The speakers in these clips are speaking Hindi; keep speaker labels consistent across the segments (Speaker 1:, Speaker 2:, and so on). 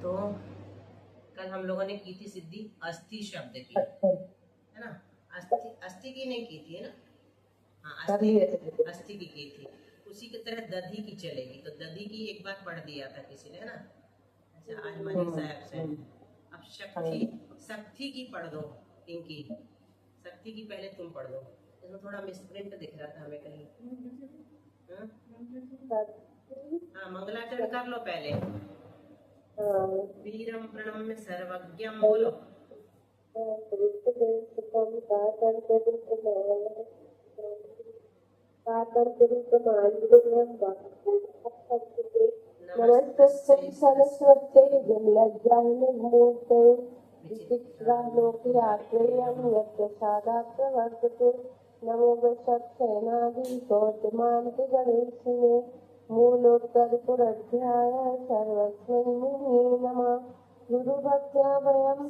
Speaker 1: तो कल हम लोगों ने की थी सिद्धि अस्थि शब्द की, है ना। अस्थि अस्थि की नहीं की थी, है ना। हाँ, अस्थि की थी। उसी की तरह दधी की चलेगी, तो दधी की एक बार पढ़ दिया था किसी ने, है ना। अच्छा, आज मनीषा एब्सेंट। अब शक्ति, शक्ति की पढ़ दो इनकी। शक्ति की पहले तुम पढ़ दो। इसमें थोड़ा मिसप्रिंट दिख रहा था हमें कहीं। हाँ, मंगलाचरण कर लो पहले। वीरम प्रणम्य सर्वज्ञम बोलो। नमस्तस्यै
Speaker 2: सरस्वत्यै जलज्जानमूर्तये विचित्रालोकयात्रेयं यत्प्रसादात् प्रवर्तते। नमो वृषभसेनाधिपौत्रमान्ति गणेशिने मूलोत्तरपुरध्याय सर्वस्मै मुने नमः। गुरुभक्त्या वयं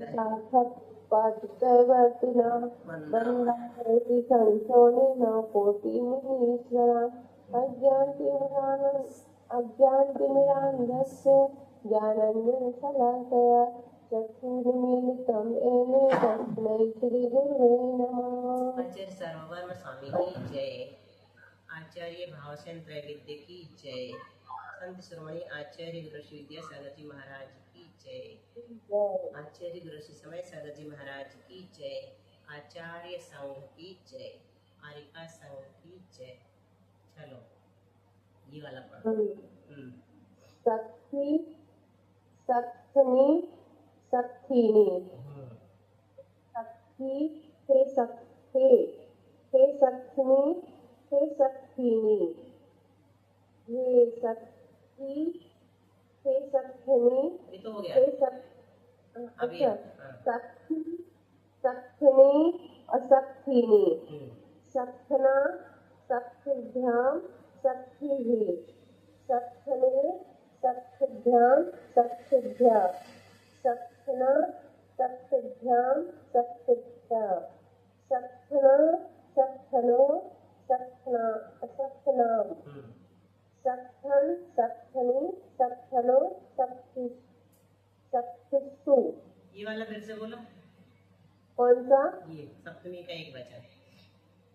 Speaker 2: साक्षात् पाठितवर्तिना वन्दामि संसोनेन कोटिमुनीश्वरान् अज्ञानतिमिरान्धस्य ज्ञानाञ्जनशलाकया चक्षुरुन्मीलितं येन तस्मै श्रीगुरुवे नमः।
Speaker 1: आचार्य सर्ववर्म स्वामी की जय। आचार्य भावसेन त्रैविद्य की जय। संत शिरोमणि आचार्य गुरु श्री विद्यासागर जी महाराज की जय। आचार्य गुरु श्री समय सागर जी महाराज की जय। आचार्य संघ की जय। आरिका संघ की जय। चलो ये वाला पढ़ो।
Speaker 2: सखी सखनी सखीनी। सखी हे सखे हे सखनी हे सखीनी। हे सखी हे सखनी
Speaker 1: ये तो हो गया।
Speaker 2: हे सख अच्छा सखी सखनी और सखीनी। सखना सखभ्याम सखीः। सखने सखभ्याम सखभ्या। सखना सखभ्याम सखभ्या। सखना सखनो सखना सखनाम। सखन सखनी सखनो सखी सखिसु।
Speaker 1: ये वाला फिर से बोलो।
Speaker 2: कौन सा?
Speaker 1: ये सप्तमी का एक वचन।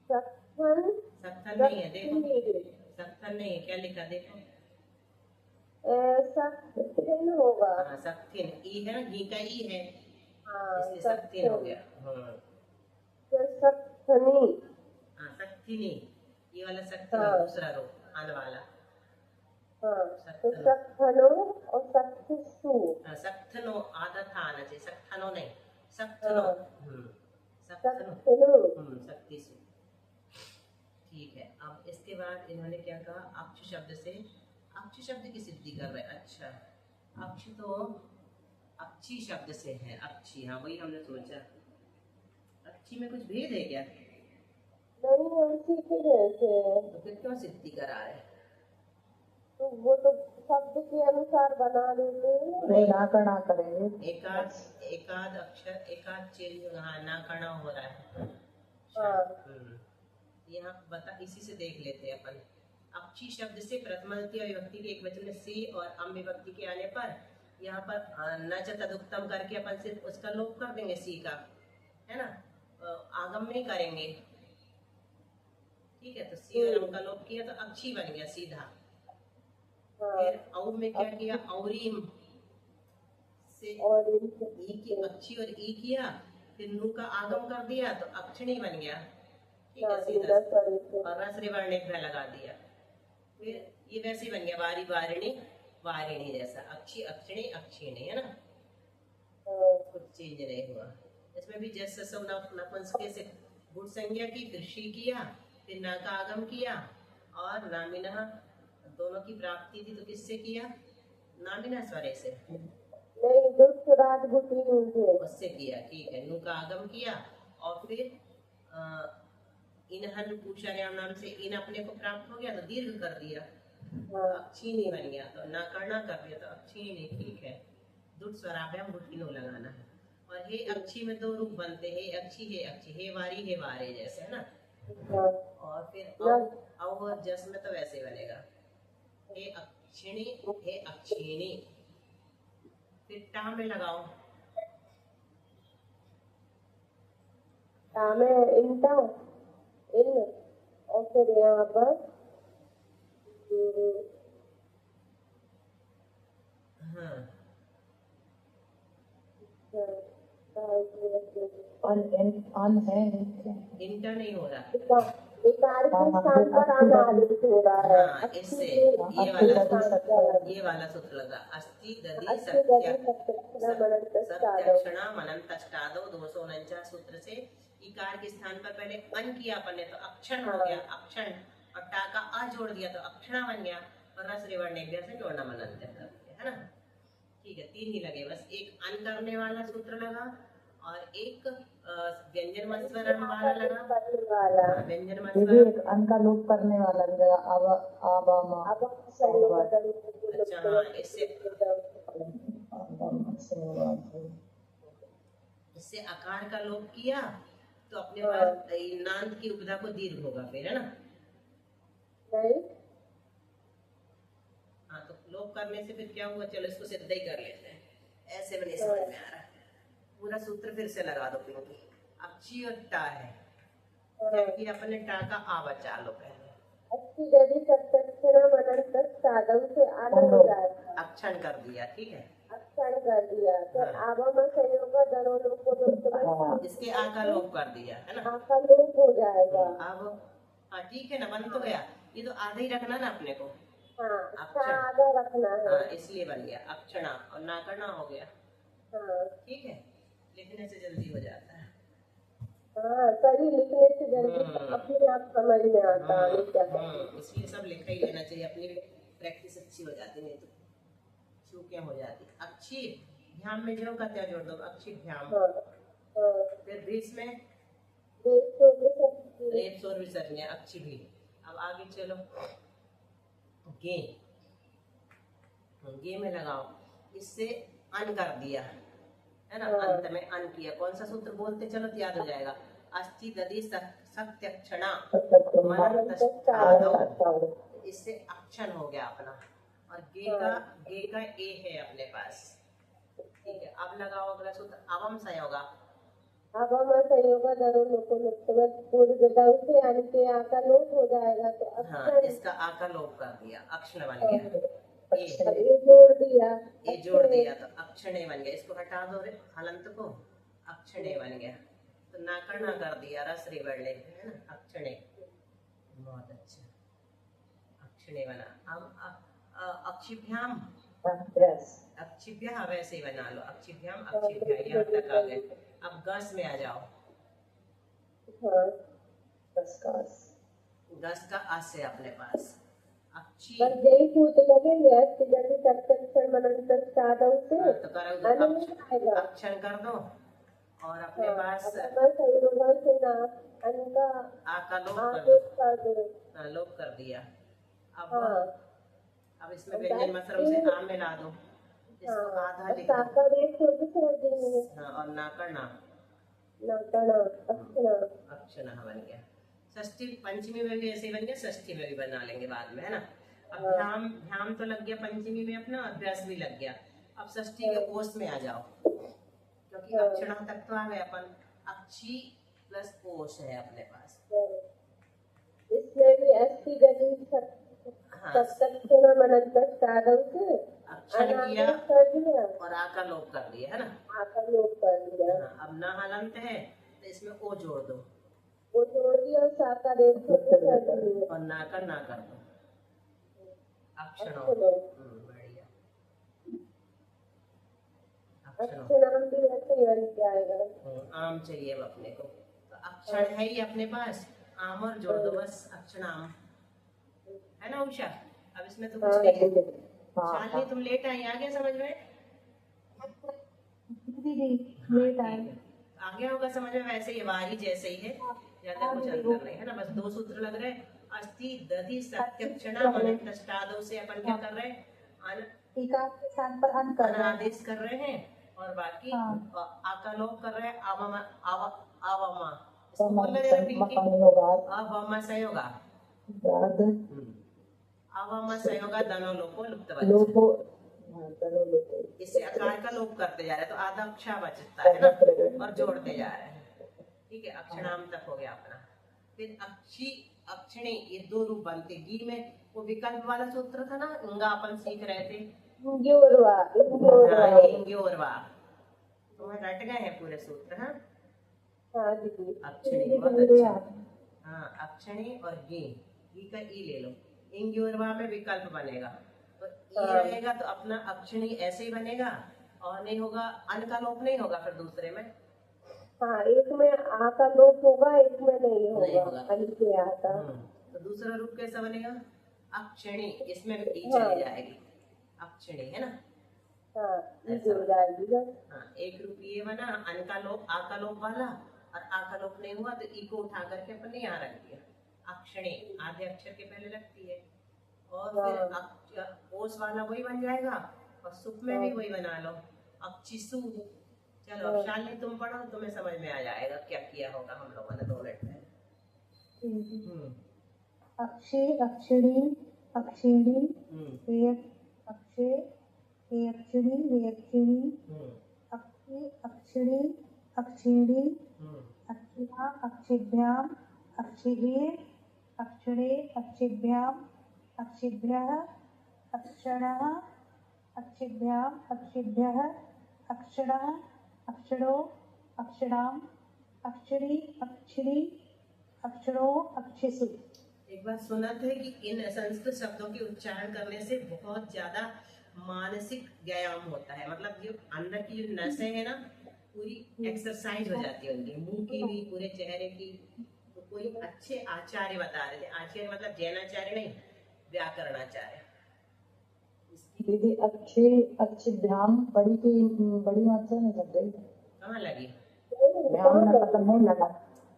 Speaker 2: सखन
Speaker 1: सक्थन नहीं है, देखो सक्थन नहीं है, क्या लिखा देखो।
Speaker 2: सक्थिन होगा।
Speaker 1: हाँ, सक्थिन ई है ना, घी का ई है,
Speaker 2: हाँ,
Speaker 1: इसलिए सक्थिन हो गया। हाँ,
Speaker 2: सक्थनी।
Speaker 1: हाँ सक्थिनी, ये वाला सक्थिनी।
Speaker 2: हाँ।
Speaker 1: दूसरा रो आने वाला।
Speaker 2: हाँ, तो सक्थनो और सक्थिसु।
Speaker 1: हाँ, सक्थनो आधा था आना चाहिए, सक्थनो नहीं, सक्थनो।
Speaker 2: सक्थनो
Speaker 1: सक्तिसु। ठीक है। अब इसके बाद इन्होंने क्या कहा, अक्ष शब्द से, अक्ष शब्द की सिद्धि कर रहे। अच्छा, अक्ष तो अक्षी शब्द से है, अक्षी। हाँ, वही हमने सोचा। अक्षी में कुछ भेद है क्या?
Speaker 2: नहीं, उसी के जैसे है।
Speaker 1: तो फिर क्यों सिद्धि करा रहे?
Speaker 2: तो वो तो शब्द के अनुसार बना देते हैं।
Speaker 3: नहीं, ना करना करेंगे।
Speaker 1: एकाद अक्षर, एकाद चिन्ह, हाँ, ना करना हो रहा है।
Speaker 2: हाँ।
Speaker 1: यहाँ बता, इसी से देख लेते हैं अपन। अक्षी शब्द से प्रथमा द्वितीय विभक्ति के एक वचन में सी और अम विभक्ति के आने पर यहाँ पर न च तदुक्तम करके अपन सिर्फ उसका लोप कर देंगे, सी का, है ना। आगम में ही करेंगे, ठीक है। तो सी और अम का लोप किया तो अक्षी बन गया सीधा। फिर औ में क्या किया, औरीम से ई की अक्षी और ई किया, फिर नू का आगम कर दिया तो अक्षिणी बन गया, ठीक है, सीधा। और रसरी वर्णिक में लगा दिया, फिर ये वैसे बन गया वारी वारिणी वारिणी जैसा। अक्षी अक्षिणी अक्षिणी, है ना। कुछ चेंज नहीं हुआ इसमें भी। जैसे सब नपुंसक से गुण संज्ञा की, फिर शी किया, फिर ना का आगम किया, और नामिना दोनों की प्राप्ति थी तो किससे किया? नामिना स्वरे से
Speaker 2: नहीं,
Speaker 1: उससे किया, ठीक है। नू का आगम किया और फिर इनहन पूषार्याम नाम से इन अपने को प्राप्त हो गया तो दीर्घ कर दिया, अक्षीणी बन गया। तो ना करना कर दिया तो अक्षीणी, ठीक है। दुट स्वराभ्याम गुटिनो लगाना है। और हे अक्षी में दो रूप बनते हैं, हे अक्षी हे वारी हे वारे जैसे, है ना। और फिर औ और जस में तो वैसे बनेगा, हे क्षिणी हे अक्षिणी। फिर टा में लगाओ,
Speaker 2: टा में इंटा इन, और फिर यहाँ पर
Speaker 1: हाँ
Speaker 3: अन है
Speaker 1: इंटा नहीं हो रहा।
Speaker 2: विकार के स्थान पर आना आदेश हो रहा है।
Speaker 1: हाँ, इससे ये वाला सूत्र लगा, अस्ति दधि सत्यक्षणा मनंतष्टादो 249 सूत्र से इकार के स्थान पर पहले अन किया अपन ने तो अक्षण हो गया, अक्षण, और टा का आ जोड़ दिया तो अक्षणा बन गया, और रस रिवर्ण से जोड़ना मनंत कर दिया, है ना। ठीक है, 3 ही लगे, बस एक अन करने वाला सूत्र लगा और एक व्यंजन मस्वरण वाला लगा। हाँ, व्यंजन
Speaker 3: ये भी
Speaker 1: मस्वरण।
Speaker 3: एक अन का लोप करने वाला भी लगा। अब
Speaker 1: अच्छा हाँ, इससे आकार का लोप किया तो अपने पास नांद की उपधा को दीर्घ होगा फिर, है ना। हाँ, तो लोप करने से फिर क्या हुआ, चलो इसको सीधा ही कर लेते हैं, ऐसे में नहीं समझ में आ रहा। पूरा सूत्र फिर से लगा दो पिंकी। अक्षी और टा है, जबकि अपने टा का आ बचा लो पहले।
Speaker 2: से आना हो जाएगा,
Speaker 1: अक्षण कर दिया, ठीक है,
Speaker 2: अक्षण कर दिया। फिर आवाम संयोग दरों को
Speaker 1: इसके आ का लोप कर दिया, है ना।
Speaker 2: आका लोप हो जाएगा।
Speaker 1: अब हाँ ठीक है ना, बन तो गया। ये तो आधा ही रखना ना अपने को।
Speaker 2: हाँ,
Speaker 1: अक्षण
Speaker 2: आधा रखना है।
Speaker 1: हाँ, इसलिए बन गया अक्षणा, और ना करना हो गया।
Speaker 2: हाँ
Speaker 1: ठीक है, लिखने से जल्दी हो जाता है।
Speaker 2: हाँ, सही लिखने से जल्दी अपने आप समझ में आता है क्या।
Speaker 1: इसलिए सब लिखा ही लेना चाहिए, अपनी प्रैक्टिस अच्छी हो जाती, नहीं तो चूकें हो जाती। अक्षी भ्याम में जो का क्या जोड़ दो, अक्षी भ्याम। फिर बीच में रेप सोर विसर्जन, अक्षी भी। अब आगे चलो, गे, गे में लगाओ, इससे अन कर दिया, है ना, अंत में अन किया। कौन सा सूत्र बोलते चलो तो याद हो जाएगा, अस्ति दधि सत्यक्षणा मनंतष्टादो, इससे अक्षण हो गया अपना। और गे का ए है अपने पास, ठीक है। अब लगाओ अगला सूत्र, अवम संयोगा।
Speaker 2: अवम संयोग दरों से अन के आका लोप हो जाएगा, तो
Speaker 1: हाँ, इसका आ का लोप कर दिया, अक्षण बन गया।
Speaker 2: ये जोड़ दिया,
Speaker 1: ये जोड़ दिया तो अक्षणे बन गया। इसको हटा दो रे हलंत को, अक्षणे बन गया। तो नाकर्णा कर दिया, रस रिवर्ण, है ना, अक्षणे। बहुत अच्छा, अक्षणे बना। अब अक्षिभ्याम, अक्षिभ्या वैसे ही बना लो, अक्षिभ्याम अक्षिभ्या, यहाँ तक आ गए। अब गस में आ जाओ, गस का आ से अपने पास अक्षी,
Speaker 2: बस यही सूत्र लगेंगे। अस्ति दधि सत्यक्षण मनंतष्टादो से
Speaker 1: तो करो अक्षण कर दो, और अपने पास
Speaker 2: संयोग से ना अन का
Speaker 1: आ का लोप कर
Speaker 2: आदेश कर दो।
Speaker 1: दो, लोप कर दिया। अब इसमें व्यंजन मसरम से आ मिला दो, इसको आधा लिख दो। हाँ, और नाकर्णा, अक्षण बन गया। षष्ठी पंचमी में भी ऐसे ही बन गया, षष्ठी में भी बना लेंगे बाद में, है ना। अब भ्याम तो लग गया पंचमी में अपना, अभ्यास भी लग गया। अब षष्ठी के ओस में आ जाओ, क्योंकि अक्षण तक तो आ गए अपन। अक्षी प्लस ओस है अपने पास।
Speaker 2: इसमें भी अस्ति दधि सत्यक्षण मनंतष्टादो से
Speaker 1: अक्षण किया
Speaker 2: कर दिया
Speaker 1: और आ का लोप कर दिया, है ना।
Speaker 2: आका लोप कर दिया।
Speaker 1: हाँ, अब ना हलंत है तो इसमें ओ जोड़ दो,
Speaker 2: वो जोड़ दिया और साका रेप कर दिया
Speaker 1: और ना कर दो, अक्षण। बढ़िया,
Speaker 2: अक्षराम भी ऐसे ही बन जाएगा।
Speaker 1: आम चाहिए अब अपने को, तो अक्षण है ही अपने पास, आम और जोड़ दो बस, अक्षणाम, है ना उषा। अब इसमें तो कुछ नहीं है। शालिनी तुम लेट आई, आ गया समझ में?
Speaker 3: लेट आए,
Speaker 1: आ गया होगा समझ में। वैसे ही वारी जैसे ही है, ज्यादा कुछ अंतर नहीं है ना, बस 2 सूत्र लग रहे हैं। अस्ति दधि सत्यक्षणा मनंतष्टादो से अपन क्या कर रहे हैं,
Speaker 3: टीका के स्थान पर अन कर रहे हैं,
Speaker 1: आदेश कर रहे हैं, और बाकी आका लोप कर रहे हैं। आवमा, आवमा, इसको बोलना जरा पिंकी, अवमा संयोगा, अवम संयोगा धनो लोपो लुप्त
Speaker 3: लोपो धनो लोपो
Speaker 1: इससे आकार का लोप करते जा रहे हैं, तो आधा अक्षा बचता है ना, और जोड़ते जा रहे हैं। ठीक है, अक्षराम तक हो गया अपना। फिर अक्षी अक्षिणी, ये दो रूप बनते। गी में वो विकल्प वाला सूत्र था ना, इंगा अपन सीख रहे थे।
Speaker 2: इंग्योरवा
Speaker 1: हाँ, इंग्योरवा। तुम्हें रट गए हैं पूरे सूत्र। हाँ,
Speaker 2: हाँ दीदी।
Speaker 1: अक्षिणी बहुत अच्छा। हाँ, अक्षिणी और गी का ई ले लो। इंग्योरवा में विकल्प बनेगा, तो ई रहेगा तो अपना अक्षिणी ऐसे ही बनेगा, और नहीं होगा, अन का लोप नहीं होगा फिर दूसरे में।
Speaker 2: हाँ, एक में आ का लोप होगा, एक में नहीं
Speaker 1: नहीं
Speaker 2: होगा,
Speaker 1: होगा।
Speaker 2: अन से आता।
Speaker 1: तो दूसरा रूप कैसा बनेगा? अक्षिणी, इसमें भी ई चली जाएगी, अक्षिणी है ना।
Speaker 2: हाँ, ये हो जाएगी ना।
Speaker 1: हाँ, एक रूप ये बना, अन का लोप आ का लोप वाला, और आ का लोप नहीं हुआ तो ई को उठा करके अपन ने यहाँ रख दिया। अक्षिणी आधे अक्षर के पहले लगती है, और फिर ओस वाला वही बन जाएगा, और सुप में भी वही बना लो, अक्षिसु। चलो अब शालिनी तुम पढ़ो, तुम्हें समझ में आ जाएगा क्या किया होगा हम लोगों ने 2 मिनट में।
Speaker 3: अक्षे अक्षिणी अक्षिणी अक्षे हे अक्षिणी वे अक्षिणी अक्षे अक्षिणी अक्षिणी अक्षिणा अक्षिभ्याम अक्षिभिः अक्षिणे अक्षिभ्याम अक्षिभ्यः अक्षिणः अक्षिभ्याम अक्षिभ्यः अक्षिणः अक्षिणो अक्षिणाम अक्षिणी अक्षिणी अक्षिणो अक्षिषु।
Speaker 1: एक बात सुना था कि इन संस्कृत शब्दों के उच्चारण करने से बहुत ज्यादा मानसिक व्यायाम होता है, मतलब जो अंदर की जो नसें है ना, पूरी एक्सरसाइज हो जाती है उनकी, मुंह की भी, पूरे चेहरे की। तो कोई अच्छे आचार्य बता रहे थे, आचार्य मतलब जैनाचार्य नहीं, व्याकरणाचार्य।
Speaker 3: दीदी अच्छे अक्षिभ्याम बड़ी की बड़ी मात्रा में लग गई।
Speaker 1: कहाँ लगी?
Speaker 3: भ्याम में पता नहीं लगा,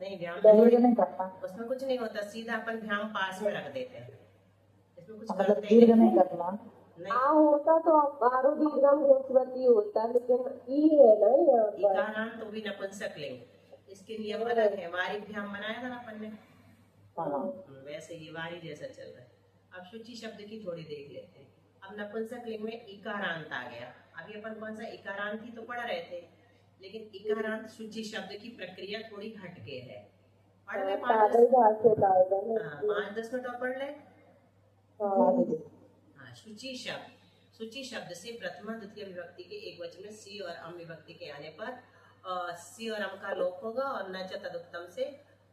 Speaker 1: नहीं, व्यायाम
Speaker 3: दर्द नहीं करता,
Speaker 1: उसमें कुछ नहीं होता, सीधा अपन ध्यान पास में रख देते हैं, इसमें कुछ
Speaker 3: मतलब
Speaker 1: करते ही
Speaker 3: दीर्घ
Speaker 1: नहीं।
Speaker 3: नहीं करना।
Speaker 1: नहीं,
Speaker 2: आ होता तो आरो दीर्घम घोषवती होता, लेकिन ई है ना यहाँ पर।
Speaker 1: इकारांत तो भी नपुंसक लिंग, इसके नियम अलग है। वारिभ्याम बनाया था ना अपन ने, वैसे ये वारी जैसा चल रहा है। अब शुचि शब्द की थोड़ी देख लेते हैं। अब नपुंसक लिंग में इकारांत आ गया। अभी अपन कौन सा इकारांत ही तो पढ़ रहे थे, लेकिन इकारांत शुचि शब्द की प्रक्रिया थोड़ी हटके है। पढ़ ले 5-10 मिनट और पढ़ ले। हाँ, शुचि शब्द से प्रथमा द्वितीय विभक्ति के एक वचन में सी और अम विभक्ति के आने पर सी और अम का लोप होगा, और न च तदुक्तम से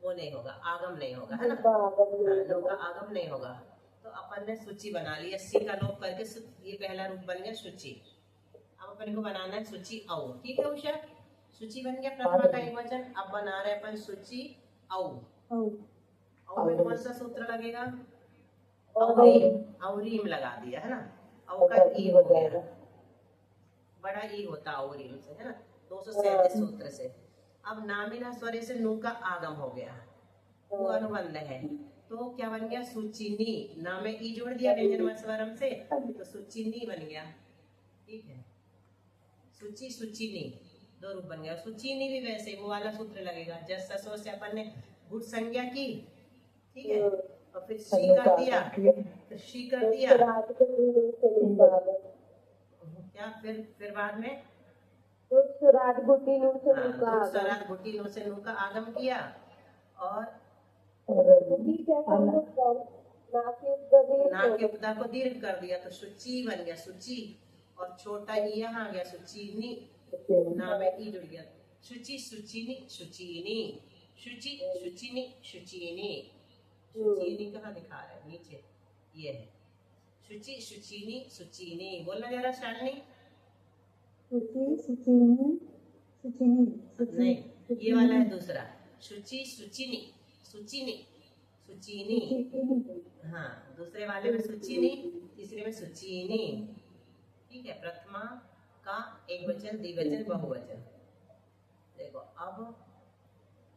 Speaker 1: वो नहीं होगा, आगम नहीं होगा, है ना। लो का आगम नहीं होगा। तो अपन ने सूची बना लिया, सी का लोप करके ये पहला रूप बन गया शुचि। अब अपन को बनाना है सूची औ। ठीक है उषा, सूची बन गया प्रथमा का एक वचन। अब बना रहे अपन सूची औ। औ में कौन सा सूत्र लगेगा? औरीम लगा दिया, है ना। औ का ई हो गया, बड़ा ई होता औरीम से, है ना, 237 सूत्र से। अब नामिना स्वरे से नू का आगम हो गया, वो अनुबंध है, तो क्या बन गया? सुचिनी। ना में ई जोड़ दिया व्यंजन स्वरम से, तो सुचिनी बन गया। ठीक है, सुचि सुचिनी 2 रूप बन गया। सुचिनी भी वैसे वो वाला सूत्र लगेगा, जस ससो से अपन ने गुट संज्ञा की, ठीक है, और फिर शी कर दिया, फिर शी कर दिया, क्या फिर बाद में
Speaker 2: सुरात गुटी नू से नू का आगम।
Speaker 1: स्वरात गुटी नो से नू का आगम किया, और ना के उपदा को दीर्घ कर दिया, तो सुची बन गया, सुची। और छोटा ई यहाँ आ गया, सुचीनी। ना में ई जुड़ गया, शुचि सुचिनी शुचीनी, शुचि शुचिनी शुचीनी। शुचीनी कहाँ दिखा रहे हैं? नीचे ये है, शुचि शुचीनी शुचीनी। बोलना जरा शालिनी। नहीं, ये वाला है दूसरा, शुचि सुचिनी सुचिनी सुचीनी। हाँ, दूसरे वाले में सुचिनी, तीसरे में सुचीनी। ठीक है, प्रथमा का एक वचन, द्विवचन, बहुवचन। देखो अब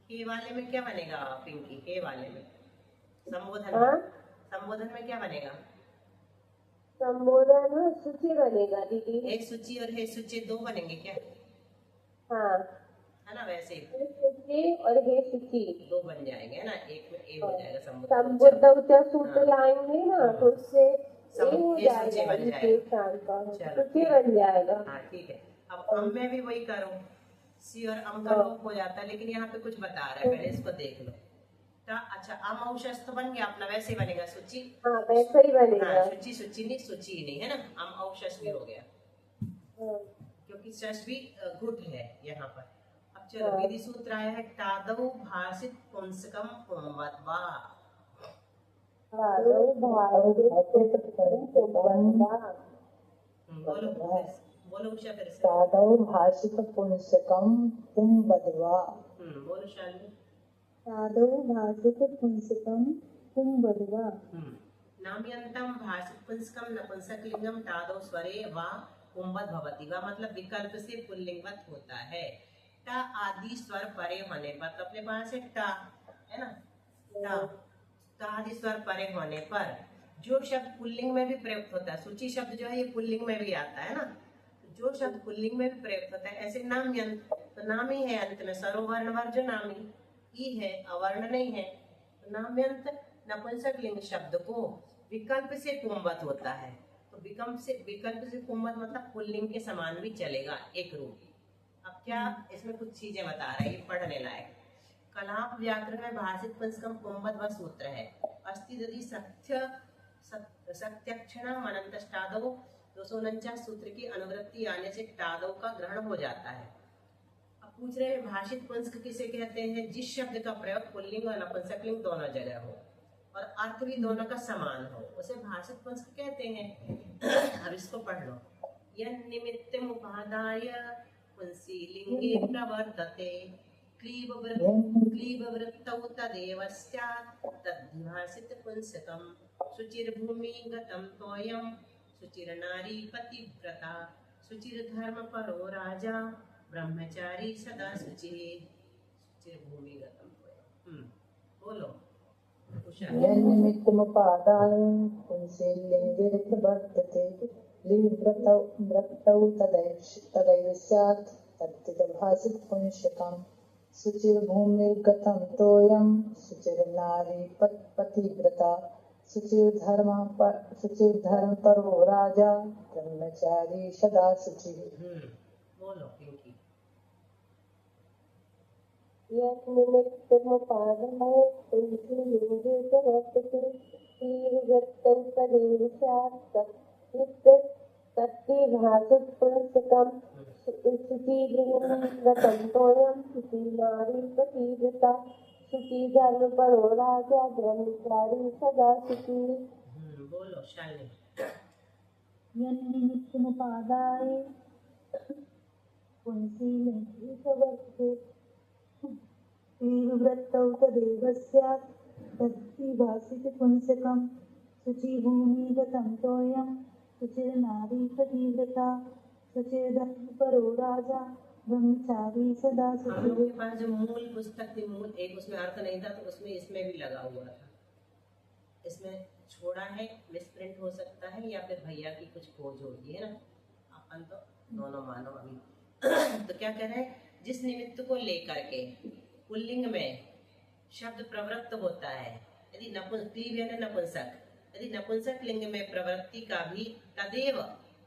Speaker 1: हे वाले में क्या बनेगा पिंकी? हे वाले में संबोधन में क्या बनेगा?
Speaker 2: संबोधन में सूची बनेगा दीदी।
Speaker 1: हे सूची और हे सूची 2 बनेंगे क्या?
Speaker 2: हाँ,
Speaker 1: है ना, वैसे ही
Speaker 2: शुचि और हे शुचि।
Speaker 1: दो बन जाएंगे, है ना, एक में ए हो जाएगा
Speaker 2: संबुद्ध उच्च सूत्र लाएंगे ना, तो उससे ए हो
Speaker 1: ये शुचि
Speaker 2: जाएगा,
Speaker 1: बन
Speaker 2: विशेषण का
Speaker 1: चलो,
Speaker 2: शुचि बन जाएगा।
Speaker 1: हाँ ठीक है। अब अम में भी वही करो, सी और अम का लोप हो जाता है, लेकिन यहाँ पे कुछ बता रहा है, पहले इसको देख लो। अच्छा, अम औशस तो बन गया अपना, वैसे ही बनेगा शुचि।
Speaker 2: हाँ वैसे ही बनेगा।
Speaker 1: हाँ, शुचि शुचि नहीं, सूची नहीं, है ना, अम औशस भी हो गया,
Speaker 2: हाँ,
Speaker 1: क्योंकि शश भी गुट है यहाँ पर। अब चलो, विधि सूत्र आया है, तादव भाषित पुंसकम पुंवद्वा।
Speaker 2: तादौ भाषित पुंसकम।
Speaker 1: बोलो बोलो उषा फिर से।
Speaker 3: तादौ भाषित पुंसकम पुंवद्वा।
Speaker 1: बोलो शालिनी।
Speaker 2: तादौ भाषित पुंसकम पुंवद्वा।
Speaker 1: नाम्यंतम भाषित पुंसकम नपुंसकलिंगम तादौ स्वरे वा पुंवद् भवति। वा मतलब विकल्प से पुल्लिंगवत होता है। टा आदि स्वर परे होने पर, तो अपने पास है टा, है ना, टा आदि स्वर परे होने पर जो शब्द पुल्लिंग में भी प्रयुक्त होता है, सूची शब्द जो है ये पुल्लिंग में भी आता है ना, जो शब्द पुल्लिंग में भी प्रयुक्त होता है, ऐसे नाम्यंत, तो नाम ही है अंत में, सरोवर्ण वर्ज नामी, ई है, अवर्ण नहीं है, तो नाम्यंत नपुंसक लिंग शब्द को विकल्प से पुंवत होता है, तो विकल्प से पुंवत मतलब पुल्लिंग के समान भी चलेगा, एक रूप। अब क्या इसमें कुछ चीजें बता रहा है, ये पढ़ने लायक। कलाप व्याकरण में भाषित पुंसकम पुंवत वह सूत्र है। अस्ति यदि सत्यक्षण अनंतष्टादौ 249 सूत्र की अनुवृत्ति आने से टादौ का ग्रहण हो जाता है। अब पूछ रहे हैं भाषित पुंसक किसे कहते हैं? जिस शब्द का प्रयोग पुल्लिंग और नपुंसकलिंग दोनों जगह हो और अर्थ भी दोनों का समान हो, उसे भाषित पुंसक कहते हैं। अब इसको पढ़ लो। यन् निमित्तम् उपादाय पुंसीलिंगे प्रवर्तते क्लीबवृत्तौ तदेव स्यात् तद्धि भाषित पुंसकम्। शुचिर्भूमिगतं तोयं शुचिर्नारी पतिव्रता शुचिर्धर्मपरो राजा ब्रह्मचारी सदा शुचिः। शुचिर्भूमिगतं तोयं। बोलो उषा।
Speaker 3: यन्निमित्तमुपादाय पुंसीलिंगे प्रवर्तते लीव्रतौ तदैव स्यात् तद्धित भाषित पुंसकम्। शुचिर्भूमिर्गतं तोयं शुचिर्नारी पतिव्रता शुचिर्धर्मपरो राजा ब्रह्मचारी सदा शुचिः।
Speaker 1: बोलो पिंकी।
Speaker 2: यन्निमित्तमुपादाय पुंसीलिंगे प्रवर्तते लीव्रतौ तदैव स्यात् तद्धि भाषित पुंसकम्। शुचिर्भूमिगतं तोयं शुचिर्नारी पतिव्रता शुचिर्धर्मपरो राजा ब्रह्मचारी सदा शुचिः।
Speaker 1: बोलो शालिनी।
Speaker 2: यन्निमित्तमुपादाय पुंसीलिंगे प्रवर्तते लीव्रतौ तदैव स्यात् तद्धि भाषित पुंसकम्। शुचिर्भूमिगतं तोयं शुचिर्नारी पतिव्रता शुचिर्धर्मपरो राजा ब्रह्मचारी सदा
Speaker 1: हम
Speaker 2: शुचिः।
Speaker 1: लोग के पास जो मूल पुस्तक थी, मूल एक, उसमें अर्थ नहीं था, तो उसमें इसमें भी लगा हुआ था। इसमें छोड़ा है, मिसप्रिंट हो सकता है, या फिर भैया की कुछ खोज होगी, है ना, अपन तो दोनों मानो अभी। तो क्या कह रहे हैं, जिस निमित्त को लेकर के पुल्लिंग में शब्द प्रवृत्त होता है, यदि नपुंसक, यदि नपुंसक लिंग में प्रवृत्ति का भी तदेव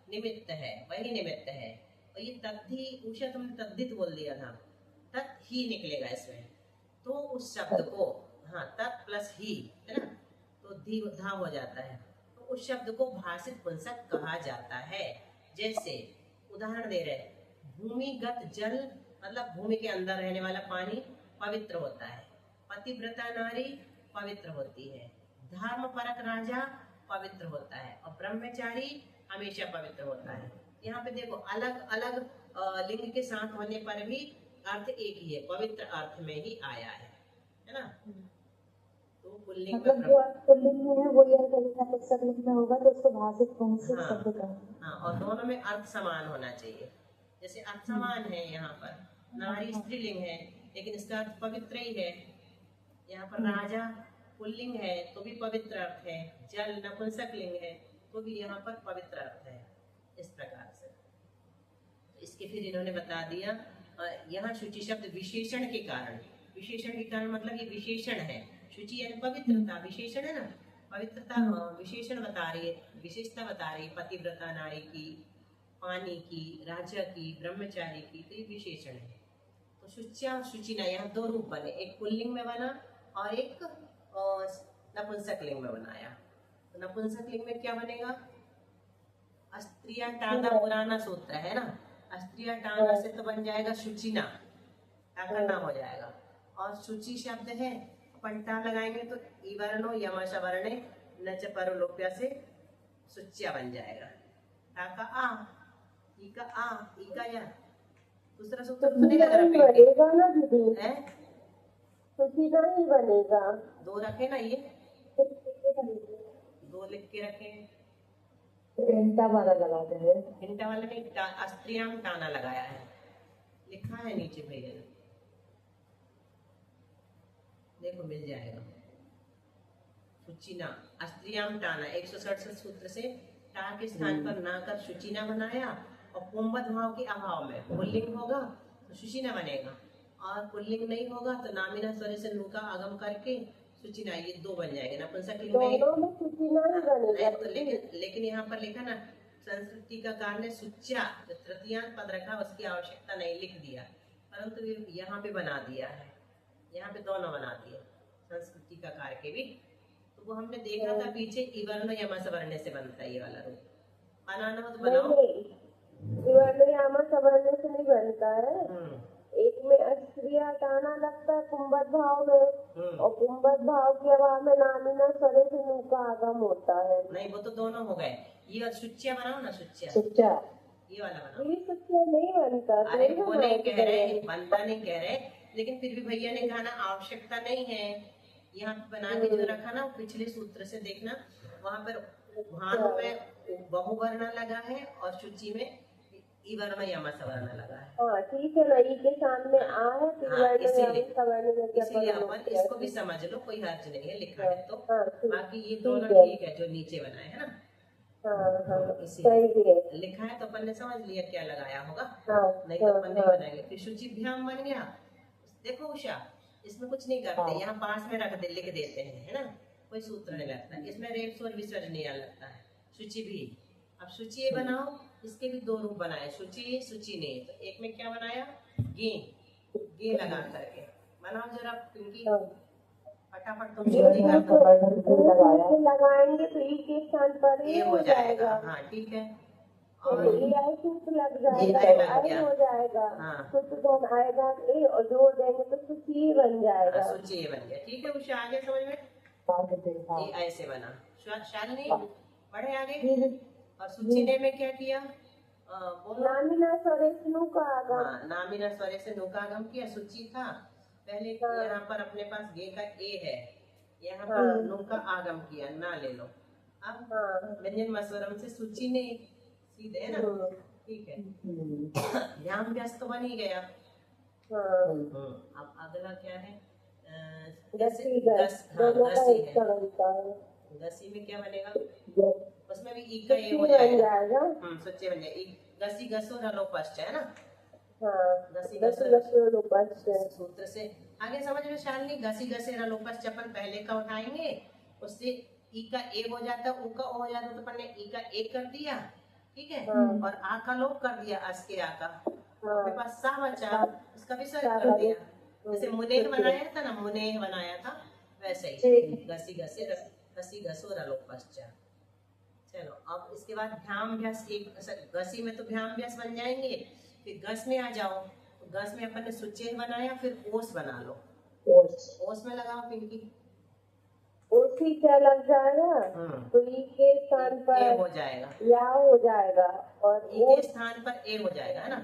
Speaker 1: निमित्त है, वही निमित्त है, और ये तद्धि, उषा तुमने तद्धित बोल दिया था, तत् ही निकलेगा इसमें, तो उस शब्द को, हाँ, तत् प्लस ही, है ना, तो धी धा हो जाता है, तो उस शब्द को भाषित पुंसक कहा जाता है। जैसे उदाहरण दे रहे, भूमिगत जल मतलब भूमि के अंदर रहने वाला पानी पवित्र होता है, पतिव्रता नारी पवित्र होती है, धर्म परक राजा पवित्र होता है, और ब्रह्मचारी हमेशा पवित्र होता है। यहाँ पे देखो, अलग अलग लिंग के साथ होने पर भी अर्थ एक ही है, पवित्र अर्थ में ही आया है ना। तो पुल्लिंग
Speaker 3: मतलब जो अर्थ पुल्लिंग में है वही अर्थ यदि नपुंसक लिंग में होगा तो उसको भाषित पुंसक शब्द कहेंगे।
Speaker 1: हाँ, और दोनों में अर्थ समान होना चाहिए। जैसे अर्थ समान है, यहाँ पर नारी स्त्रीलिंग है, लेकिन इसका अर्थ पवित्र ही है। यहाँ पर राजा पुल्लिंग है तो भी पवित्र अर्थ है, जल नपुंसक लिंग है तो भी यहाँ पर पवित्र अर्थ है। इस प्रकार से इसके फिर इन्होंने बता दिया यहाँ शुचि शब्द विशेषण के कारण मतलब ये विशेषण है। शुचि यानी पवित्रता, विशेषण है ना, पवित्रता विशेषण बता रही है, विशेषता बता रही है पतिव्रता नारी की, पानी की, राजा की, ब्रह्मचारी की, तो ये विशेषण है। तो शुच्या और शुचिना यहाँ दो रूप बने, एक पुल्लिंग में बना और एक नपुंसक लिंग में बनाया। तो नपुंसक लिंग में क्या बनेगा? अस्त्रिया टाना पुराना सूत्र है ना, अस्त्रिया टाना से तो बन जाएगा शुचिना, टाका ना हो जाएगा। और शुचि शब्द है, अपन टा लगाएंगे तो इवर्णो यमश वर्णे नच परलोप्या से शुच्या बन जाएगा। टाका आ, ई का आ, ई का या, दूसरा सूत्र तो नहीं लग रहा
Speaker 2: बनेगा ना दीदी,
Speaker 1: है,
Speaker 2: शुचिना ही बनेगा।
Speaker 1: दो रखे ना, ये दो लिख के रखे,
Speaker 3: इंटा वाला लगा देंगे।
Speaker 1: हिंटा वाले ने अस्त्रियाम टाना लगाया है, लिखा है नीचे भैया, देखो मिल जाएगा। शुचिना अस्त्रियाम टाना 167 सूत्र से टा के स्थान पर ना कर शुचिना बनाया, और पुंबद भाव के अभाव में पुल्लिंग होगा तो शुचिना बनेगा, और पुल्लिंग नहीं होगा तो नामिना स्वर से नु का आगम करके शुचिना, ये दो बन जाएंगे नपुंसक लिंग में।
Speaker 2: दोनों में शुचिना ही बनेगा।
Speaker 1: तो लेकिन यहाँ पर लिखा ना संस्कृति का कारण है सुच्चा, जो तृतीयांत पद रखा उसकी आवश्यकता नहीं, लिख दिया, परंतु यहाँ पे बना दिया है, यहाँ पे दोनों बना दिए संस्कृति का कार्य के भी। तो वो हमने देखा था पीछे इवर्ण यमस वर्ण से बनता है ये वाला रूप, बनाना हो तो बनाओ।
Speaker 2: इवर्ण यमस वर्ण से नहीं बनता है, एक में अस्त्रिया टाना लगता है कुंभद भाव में, और कुंभद भाव के अभाव में नामिना स्वरे से नु का आगम होता है।
Speaker 1: नहीं, वो तो दोनों हो गए, ये सुच्चा बनाओ ना, सुच्चा, ये वाला बनाओ।
Speaker 2: ये सुच्चा नहीं बनता।
Speaker 1: अरे वो नहीं कह रहे, बनता नहीं कह रहे, लेकिन फिर भी भैया ने कहा ना आवश्यकता नहीं है, यहाँ पे बना के जो रखा ना पिछले सूत्र से देखना, वहाँ पर भानु में बहुवर्ण लगा है और शुचि में इवर्ण यमस वर्ण लगा है।
Speaker 2: हाँ ठीक है ना, ई के सामने आ है,
Speaker 1: इसीलिए अपन इसको भी समझ लो, कोई हर्ज नहीं है, लिखा है तो। बाकी ये दोनों ठीक है जो नीचे बनाए है ना, इसीलिए लिखा है तो अपन ने समझ लिया क्या लगाया होगा, नहीं तो अपन नहीं बनाएंगे। फिर शुचिभ्याम बन गया। देखो उषा, इसमें कुछ नहीं करते, यहाँ पास में रख दे, लिख देते हैं, है ना, कोई सूत्र नहीं लगता, इसमें रेप स्वर विसर्ज नहीं लगता है। शुचि भी, अब शुचि बनाओ, इसके भी दो रूप बनाए, शुचि शुचि ने। तो एक में क्या बनाया, गे, गे लगा करके बनाओ जरा पिंकी, फटाफट तुम जल्दी कर दो।
Speaker 2: लगाएंगे तो ई के स्थान पर
Speaker 1: ए हो जाएगा, हाँ ठीक है, और
Speaker 2: आई सूत्र लग जाएगा, आई हो जाएगा, सूत्र कौन आएगा ए, और जोड़ देंगे तो सूची बन जाएगा,
Speaker 1: सूची बन गया। ठीक है उसे आगे समझ में, ये ऐसे बना। शालिनी पढ़े आगे। और सूची में क्या किया,
Speaker 2: नामिना स्वरे से नु का आगम,
Speaker 1: नामिना स्वरे से नु का आगम किया। सूची था पहले, यहाँ पर अपने पास गे का ए है, यहाँ पर नु का आगम किया, ना ले लो। अब व्यंजन मस्वरम से सूची ने सीधे है ना, ठीक है, ध्यान व्यस्त तो बन ही गया। अब अगला क्या है, गसी में क्या बनेगा, उसमें भी ई का ए हो जाएगा, सच्चे बन जाएगा, गसी गसो रलोपश्च है ना, गसी गसो रलोपश्च सूत्र से आगे समझ में शालिनी। गसी गसे रलोपश्च अपन पहले का उठाएंगे, उससे ई का ए हो जाता, ऊ का ओ हो जाता, तो अपन ने ई का ए कर दिया, ठीक है, और आ का लोप कर दिया, अस के आ का, अपने पास सा बचा, उसका विसर्ग कर दिया। जैसे मुनेह बनाया था ना, मुनेह बनाया था वैसे ही, गसी गसे गसी गसो रलोपश्च। चलो अब इसके बाद भ्याम्भ्यास, एक गसी में तो भ्याम्भ्यास बन जाएंगे, फिर गस में आ जाओ, तो गस में अपन ने सुचेह बनाया, फिर ओस बना लो, ओस में लगाओ पिंकी,
Speaker 2: ओसी क्या लग जाएगा, तो ई के स्थान पर
Speaker 1: ए हो जाएगा,
Speaker 2: या हो जाएगा, और
Speaker 1: ई के स्थान पर ए हो जाएगा, है ना,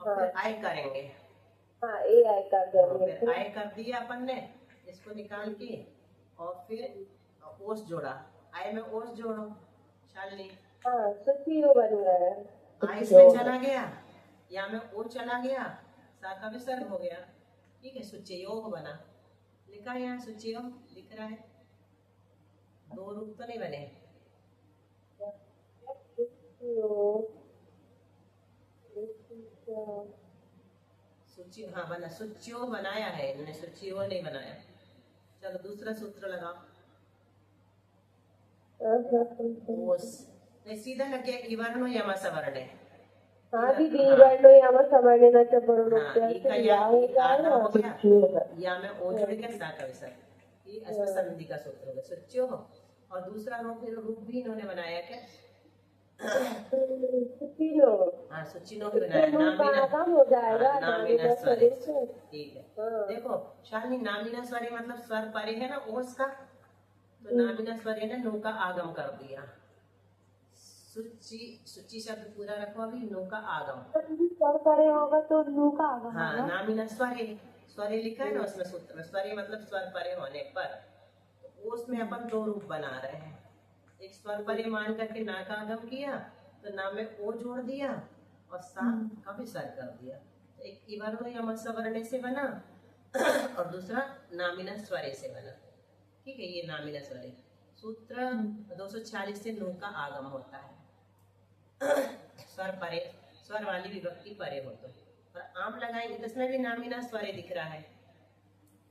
Speaker 1: और फिर आय करेंगे,
Speaker 2: ए आय कर देंगे,
Speaker 1: फिर आय कर दिया अपन ने, इसको निकाल के, और फिर ओस जोड़ा, आय में ओस जोड़ो शालिनी,
Speaker 2: सूची बन गया,
Speaker 1: आ इसमें चला गया, या में ओ चला गया, सा का विसर्ग हो गया, ठीक है, सुचयोग बना, लिखा है यहाँ सुचयोग लिख रहा है, दो रूप तो नहीं बने, सूची, हाँ बना, सूचियो बनाया है इन्होंने, सूचियो नहीं बनाया। चलो दूसरा सूत्र लगाओ। ओस नहीं, सीधा लग गया, इवर्णो यमा सवर्ण है।
Speaker 2: हाँ दीदी, वर्णो याम सवर्ण न च वर्णो
Speaker 1: हाँ, ई का
Speaker 2: या हो
Speaker 1: आधा हो गया,
Speaker 2: जाएगा।
Speaker 1: या में ओ जुड़ गया, सा का विसर्ग। ये अष्ट संधि का सूत्र हो गया, सूच्यो हो। और दूसरा रूप भी इन्होंने बनाया क्या?
Speaker 2: सुचिनो।
Speaker 1: हाँ, सुचिनो भी बनाया,
Speaker 2: नामिना कम हो जाएगा,
Speaker 1: हाँ, नामिना
Speaker 2: नामिना
Speaker 1: स्वरे
Speaker 2: स्वरे से।
Speaker 1: ठीक है। देखो शालिनी, नामिना स्वरे मतलब स्वर परे है ना ओस का, तो नामिना स्वरे ने नो का आगम कर दिया। सुचि, सुचि शब्द पूरा रखो अभी, नो का आगम।
Speaker 2: स्वर परे होगा तो लू का आगम
Speaker 1: हाँ,
Speaker 2: होगा।
Speaker 1: नामिना स्वरे, स्वरे लिखा है ना उसमें सूत्र में, स्वरे मतलब स्वर परे होने पर। तो उसमें अपन दो रूप बना रहे हैं, एक स्वर परे मान करके ना का आगम किया, तो ना में ओ जोड़ दिया और सा का विसर्ग कर दिया। तो एक इवर्णो यम सवर्ण से बना और दूसरा नामिना स्वरे से बना। ठीक है, ये नामिना स्वरे सूत्र 246 से नो का आगम होता है। स्वर परे, स्वर वाली विभक्ति परे हो तो। और आम लगाएंगे तो इसमें भी नामिना स्वरे दिख रहा है,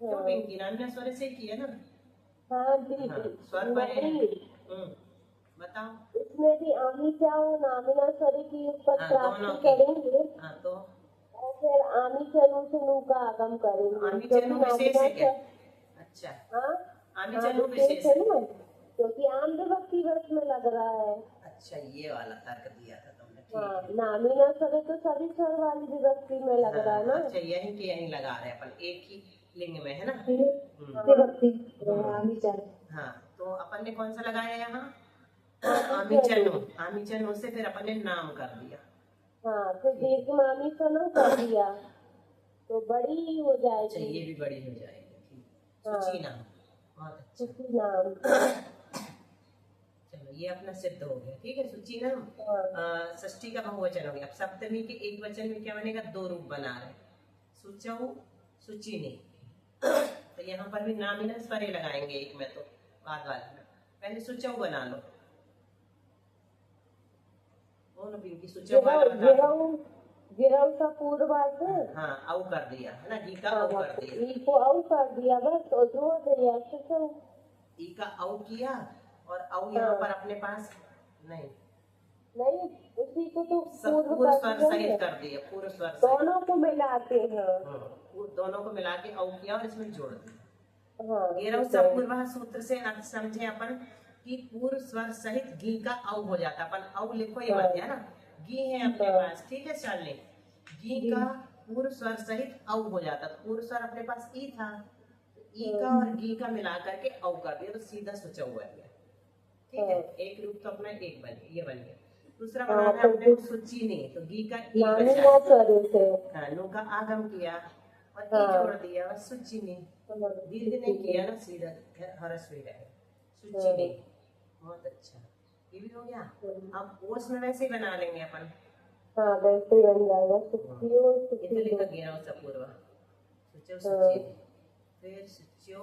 Speaker 1: क्यों पिंकी? नामिना स्वरे से किया ना।
Speaker 2: हाँ दीदी,
Speaker 1: हाँ, स्वर परे है। बताओ।
Speaker 2: इसमें भी आमी चाहो नामिना स्वरे की ऊपर
Speaker 1: हाँ,
Speaker 2: प्राप्ति
Speaker 1: दोनों की।
Speaker 2: करेंगे
Speaker 1: हाँ, तो
Speaker 2: और फिर आमी चनु से नू का आगम करेंगे।
Speaker 1: आमी
Speaker 2: क्योंकि
Speaker 1: चनु विशेष है क्या? अच्छा,
Speaker 2: हाँ,
Speaker 1: आमी चनु विशेष है।
Speaker 2: क्योंकि आम विभक्ति वर्ष में लग रहा है।
Speaker 1: अच्छा, ये वाला तर्क दिया था तुमने,
Speaker 2: हाँ,
Speaker 1: ठीक है।
Speaker 2: नामिना स्वरे तो सभी स्वर वाली विभक्ति में लग रहा है ना।
Speaker 1: अच्छा, यहीं के यहीं लगा रहे हैं अपन, एक ही लिंग में है ना।
Speaker 3: विभक्ति आमी चन।
Speaker 1: हाँ, तो अपन ने कौन सा लगाया यहाँ? आमी चनु, आमी चनु से फिर अपन ने नाम कर दिया।
Speaker 2: हाँ, फिर दीर्घ मामी चनु कर दिया तो बड़ी हो
Speaker 1: अच्छा,
Speaker 2: जाएगी।
Speaker 1: ये भी बड़ी हो जाएगी, ठीक।
Speaker 2: हाँ।
Speaker 1: सूची नाम, बहुत अच्छा।
Speaker 2: सूची नाम।
Speaker 1: चलो ये अपना सिद्ध हो गया, ठीक है। सूची नाम षष्ठी का बहुवचन हो गया। अब सप्तमी के एक वचन में क्या बनेगा? दो रूप बना रहे, सुचौ सुचिनी। तो यहाँ पर भी नामिना स्वरे लगाएंगे एक में, तो बाद वाले में पहले सुचौ बना लो। बोलो पिंकी, सुचौ वाला बता दो।
Speaker 2: गिरव का पूर्वार्ध।
Speaker 1: हाँ, औ कर दिया है ना, ई का औ कर दिया।
Speaker 2: ई को औ कर दिया बस, तो जोड़ दिया सुचौ।
Speaker 1: ई का औ किया और औ यहाँ पर अपने पास नहीं,
Speaker 2: उसी को तो
Speaker 1: सब पूर्व स्वर सहित कर दिया, पूर्व स्वर सहित।
Speaker 2: दोनों को मिलाते हैं।
Speaker 1: दोनों को मिला के औ किया और इसमें जोड़ दिया।
Speaker 2: हाँ,
Speaker 1: गिरव सपूर्व सूत्र से अर्थ समझे अपन कि पूर्व स्वर सहित घी का औ हो जाता। अपन औ लिखो ये मत है ना, घी है अपने पास, ठीक है शालिनी। घी का पूर्व स्वर सहित औ हो जाता, तो पूर्व स्वर अपने पास ई था, ई का और घी का मिला करके औ कर दिया, तो सीधा सुचा हुआ गया। ठीक है, एक रूप तो अपना एक बन गया, ये बन गया। दूसरा बनाना है अपने सूची नहीं, तो घी का ई बचा, हाँ, नु का आगम किया और ई जोड़ दिया और सूची नहीं, दीर्घ नहीं किया ना, सीधा हरस हुई रहे, सूची नहीं। बहुत अच्छा, ये भी हो गया। अब ओस में वैसे ही बना लेंगे अपन।
Speaker 2: हाँ, वैसे ही बन जाएगा। सुचियो
Speaker 1: इटली का गिरा सपूर्व, सुचो सूची, फिर सुचियो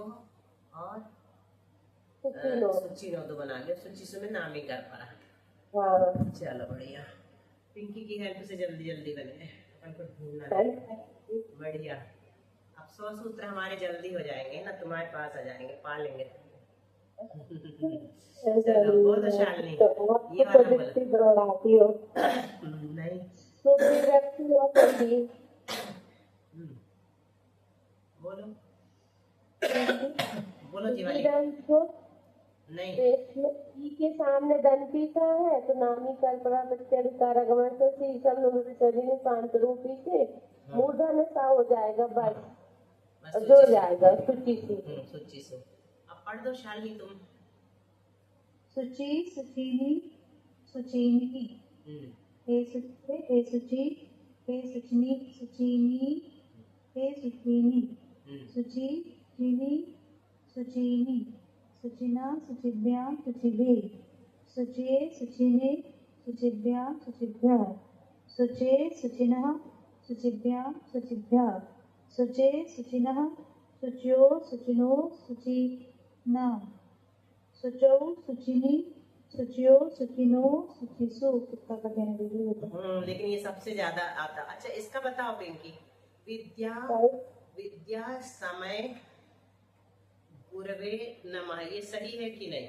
Speaker 1: और सूची तो बना लिया। सूची से मैं नाम ही कर पा रहा।
Speaker 2: हाँ,
Speaker 1: चलो बढ़िया, पिंकी की हेल्प से जल्दी जल्दी बने, अपन को ढूंढना है। बढ़िया, अब 100 सूत्र हमारे जल्दी हो जाएंगे ना, तुम्हारे पास आ जाएंगे, पा लेंगे। चलो बोलो शालिनी, ये वाला बोलो। नहीं, बोलो बोलो जी वाली। नहीं,
Speaker 2: ई के सामने दंती का है तो नामी कल्पना प्रत्यधिकार आगमन से शीशम में शांत रूपी से मूर्धन सा हो जाएगा बस, जो जाएगा सूची से।
Speaker 1: सूची से अब पढ़ दो शालिनी तुम।
Speaker 3: सुचि सुचीनी सुचीनी, हे सुचि हे सुचि हे सुचनी सुचीनी, हे सुचीनी, सुचि चीनी सुचीनी, सुचिना सुचिभ्यां सुचिभे, सुचिये सुचिने सुचिभ्यां सुचिभ्यः, सुचे सुचिनः सुचिभ्यां सुचिभ्यः, सुचे सुचिनः सुच्यो सुचिनो सुचिना, सुचौ सुचिनी सुचियो सुचिनो सुचिसु। कितना कठिन है,
Speaker 1: लेकिन ये सबसे ज्यादा आता। अच्छा, इसका बताओ पिंकी, विद्या समय गुरवे नमः, ये सही है कि नहीं?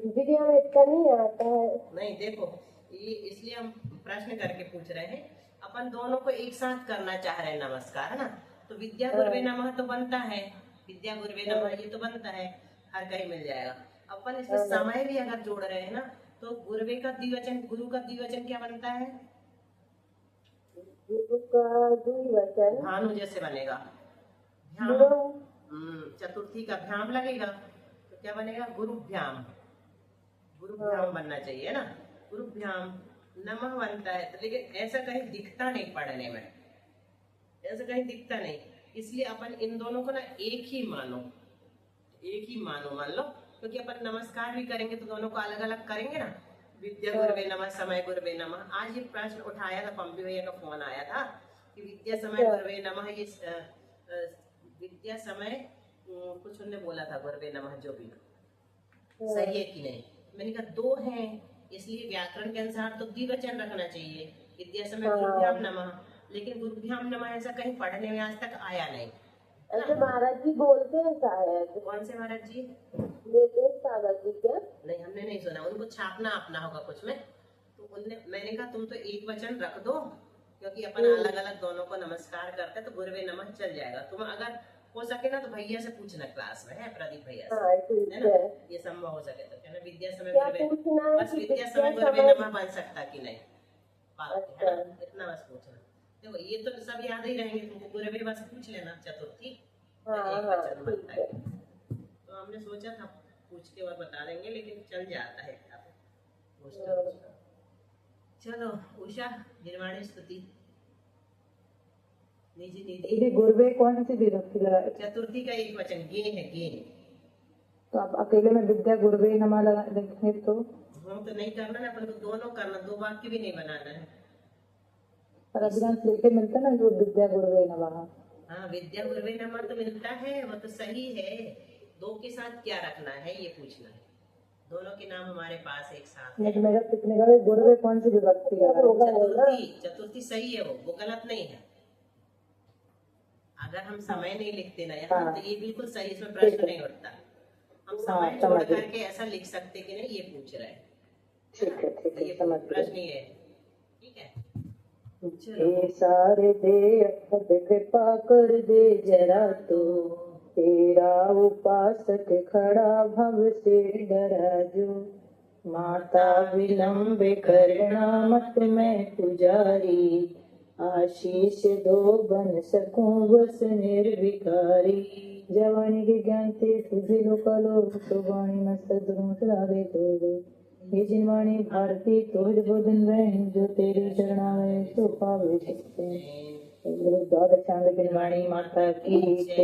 Speaker 2: विद्या में इतना नहीं आता है।
Speaker 1: नहीं, देखो ये इसलिए हम प्रश्न करके पूछ रहे हैं, अपन दोनों को एक साथ करना चाह रहे हैं नमस्कार, है ना? तो विद्या गुरवे नमः तो बनता है, विद्या गुरवे नमः ये तो बनता है, हर कहीं मिल जाएगा। अपन इसमें समय भी अगर जोड़ रहे हैं ना, तो गुरवे का द्विवचन, गुरु का द्विवचन क्या बनता है?
Speaker 2: गुरु का द्विवचन
Speaker 1: भानु जैसे बनेगा, भ्याम। चतुर्थी का भ्याम लगेगा तो क्या बनेगा? गुरुभ्याम, गुरुभ्याम बनना चाहिए ना, गुरुभ्याम नमः बनता है। तो लेकिन ऐसा कहीं दिखता नहीं पढ़ने में, ऐसा कहीं दिखता नहीं, इसलिए अपन इन दोनों को ना एक ही मानो, एक ही मानो, मान लो, क्योंकि अपन नमस्कार भी करेंगे तो दोनों को अलग अलग करेंगे ना। विद्या गुरवे नमः, समय गुरवे नमः। आज ये प्रश्न उठाया था, पंपी भैया का फोन आया था कि विद्या समय गुरवे नमः, ये विद्या समय कुछ उन्होंने बोला था, गुरवे नमः जो भी, सही है कि नहीं? मैंने कहा दो हैं, इसलिए व्याकरण के अनुसार तो द्विवचन रखना चाहिए, विद्या समय गुरुभ्याम नमः, लेकिन गुरुभ्याम नमः ऐसा कहीं पढ़ने में आज तक आया नहीं।
Speaker 2: ऐसे महाराज जी बोलते हैं शायद।
Speaker 1: कौन से महाराज जी?
Speaker 2: देते कागज जी क्या?
Speaker 1: नहीं, हमने नहीं सुना, उनको छापना अपना होगा कुछ में, तो उनने, मैंने कहा तुम तो एक वचन रख दो, क्योंकि अपन अलग अलग दोनों को नमस्कार करते तो गुरवे नमः चल जाएगा। तुम अगर हो सके ना तो भैया से पूछना, क्लास में है प्रदीप भैया से, है ना? ये संभव हो सके तो कहना विद्या समय गुरवे, बस विद्या समय गुरवे नमः बन सकता कि नहीं, बात है ना? इतना बस पूछना। देखो ये तो सब याद ही रहेंगे तुमको, गुरवे बस पूछ लेना, चतुर्थी एक वचन बनता है। तो हमने सोचा था पूछ के और बता देंगे, लेकिन चल जाता है चलो। उषा, निर्वाणी स्तुति, निजी निधि।
Speaker 3: गुरवे कौन सी विभक्ति लगाए?
Speaker 1: चतुर्थी का एक वचन गे है, गे।
Speaker 3: तो आप अकेले में विद्या गुरवे नमः लगा देंगे तो?
Speaker 1: हम तो नहीं करना है, अपन को दोनों करना, दो वाक्य भी नहीं बनाना है।
Speaker 3: पर अधिकांश लिखे मिलता ना जो विद्या गुरवे नमः।
Speaker 1: हाँ, विद्या गुरवे नमः तो मिलता है, वो तो सही है। दो के साथ क्या रखना है ये पूछना है, दोनों के नाम हमारे पास एक साथ है।
Speaker 3: मेरा कितने का गुरवे कौन सी विभक्ति लगाए?
Speaker 1: चतुर्थी, चतुर्थी सही है, वो गलत नहीं है। अगर हम समय नहीं लिखते ना यहाँ, तो ये बिल्कुल सही, इसमें प्रश्न नहीं उठता। हम समय जोड़ करके ऐसा लिख सकते कि नहीं, ये पूछ रहे हैं।
Speaker 3: ठीक है, ठीक है,
Speaker 1: ये
Speaker 3: समझ
Speaker 1: प्रश्न ये है, ठीक है।
Speaker 3: ये सारे दे अखद कृपा कर दे जरा, तो तेरा उपासक खड़ा भव से डरा जो, माता विलंब करना मत मैं पुजारी, आशीष दो बन सकूं बस निर्विकारी, जवानी के ज्ञान ते तुझे लोकालो, तो वाणी न सदरों सदावे तो ये जिनवाणी भारती तोज बोधन रहे, जो तेरे चरणावे सो पावे सकते। द्वादशांग जिनवाणी माता की।